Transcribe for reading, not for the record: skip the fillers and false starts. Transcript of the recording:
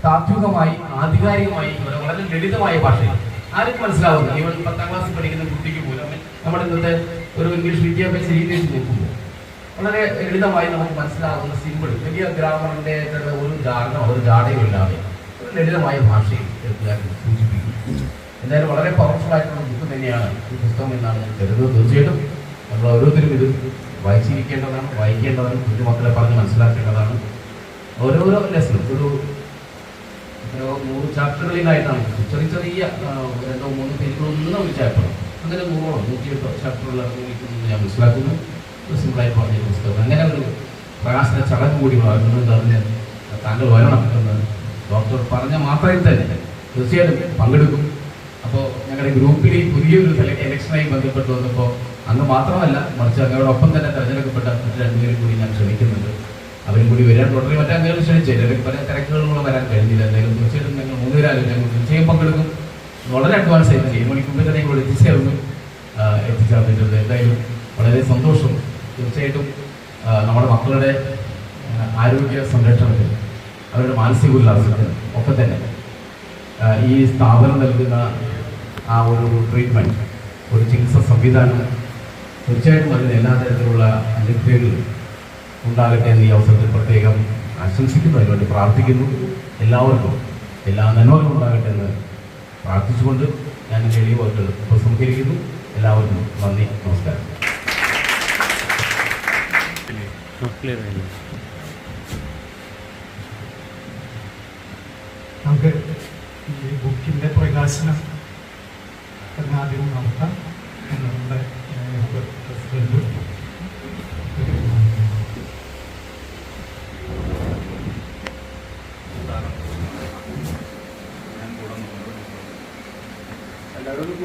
താത്വികമായി ആധികാരികമായി വളരെ ലളിതമായ ഭാഷയിൽ ആർക്കും മനസ്സിലാവുന്നു. ഈവൻ 10ാം ക്ലാസ്സിൽ പഠിക്കുന്ന കുട്ടിക്ക് പോലും നമ്മുടെ ഇന്നത്തെ ഒരു ഇംഗ്ലീഷ് വിദ്യാഭ്യാസ രീതി വെച്ച് നോക്കുമ്പോൾ വളരെ ലളിതമായി നമുക്ക് മനസ്സിലാവുന്ന സിമ്പിൾ, വലിയ ഗ്രാമറിന്റെ ഒരു ജാടയും ഇല്ലാതെ ഒരു ലളിതമായ ഭാഷയിൽ സൂചിപ്പിക്കും. എന്തായാലും വളരെ പവർഫുൾ ആയിട്ടുള്ള ബുക്ക് തന്നെയാണ് ഈ പുസ്തകം എന്നാണ് ഞാൻ കരുതുന്നത്. തീർച്ചയായിട്ടും നമ്മൾ ഓരോരുത്തരും ഇത് വായിച്ചിരിക്കേണ്ടതാണ്, വായിക്കേണ്ടതാണ്, കുഞ്ഞുമക്കളെ പറഞ്ഞ് മനസ്സിലാക്കേണ്ടതാണ്. ഓരോരോ ലെസണും ഒരു 100 ചാപ്റ്ററുകളിലായിട്ടാണ്, ചെറിയ 2 3 പേജുകളൊന്നും ഒരു ചാപ്റ്റർ, അങ്ങനെ 100ഓളം 108 ചാപ്റ്ററുകളിലായിരിക്കും ഞാൻ മനസ്സിലാക്കുന്നു. ഒരു സിമ്പിളായി പറഞ്ഞ പുസ്തകം. അങ്ങനെ ഒരു പ്രകാശന ചടങ്ങ് കൂടി വളർന്നത് അതിന് താങ്കൾ വരണം എന്ന് ഡോക്ടർ പറഞ്ഞ മാത്രമേ തന്നെ തീർച്ചയായിട്ടും പങ്കെടുക്കും. അപ്പോൾ ഞങ്ങളുടെ ഗ്രൂപ്പിൽ പുതിയൊരു ഇലക്ഷനായി ബന്ധപ്പെട്ട് വന്നപ്പോൾ അന്ന് മാത്രമല്ല മറിച്ച് അങ്ങയോടൊപ്പം തന്നെ തിരഞ്ഞെടുക്കപ്പെട്ട മറ്റു 2 പേരും കൂടി ഞാൻ ക്ഷണിക്കുന്നുണ്ട്. അവരും കൂടി വരാൻ തുടങ്ങി. മറ്റേ അങ്ങനെയും ക്ഷണിച്ചില്ല, പല തിരക്കുകളിലൂടെ വരാൻ കഴിഞ്ഞില്ല. എന്തായാലും തീർച്ചയായിട്ടും ഞങ്ങൾ 3 പേരാലും ഞങ്ങൾ തീർച്ചയായും പങ്കെടുക്കും. വളരെ അഡ്വാൻസ് ആയിട്ട് 7 മണിക്ക് മുമ്പ് തന്നെ ഞങ്ങൾ എത്തിച്ചേർന്നിട്ടുണ്ട്. എന്തായാലും വളരെ സന്തോഷം. തീർച്ചയായിട്ടും നമ്മുടെ മക്കളുടെ ആരോഗ്യ സംരക്ഷണത്തിന്, അവരുടെ മാനസിക ഉല്ലാസത്തിന് ഒക്കെ തന്നെ ഈ സ്ഥാപനം നൽകുന്ന ആ ഒരു ട്രീറ്റ്മെൻറ്റ്, ഒരു ചികിത്സാ സംവിധാനം തീർച്ചയായിട്ടും അതിന് എല്ലാ തരത്തിലുള്ള അനുഗ്രഹങ്ങളും ഉണ്ടാകട്ടെ എന്ന് ഈ അവസരത്തിൽ പ്രത്യേകം ആശംസിക്കുന്നു, അതിനുവേണ്ടി പ്രാർത്ഥിക്കുന്നു. എല്ലാവർക്കും എല്ലാ നന്മകളും ഉണ്ടാകട്ടെ എന്ന് പ്രാർത്ഥിച്ചുകൊണ്ട് ഞാൻ എൻ്റെ എളിയ വാക്കുകൾ ഉപസംഹരിക്കുന്നു. എല്ലാവർക്കും നന്ദി, നമസ്കാരം. നമുക്ക് ഈ ബുക്കിൻ്റെ പ്രകാശനം ആദ്യം നടത്താം. നമ്മുടെ പ്രസിഡന്റ് എല്ലാവരും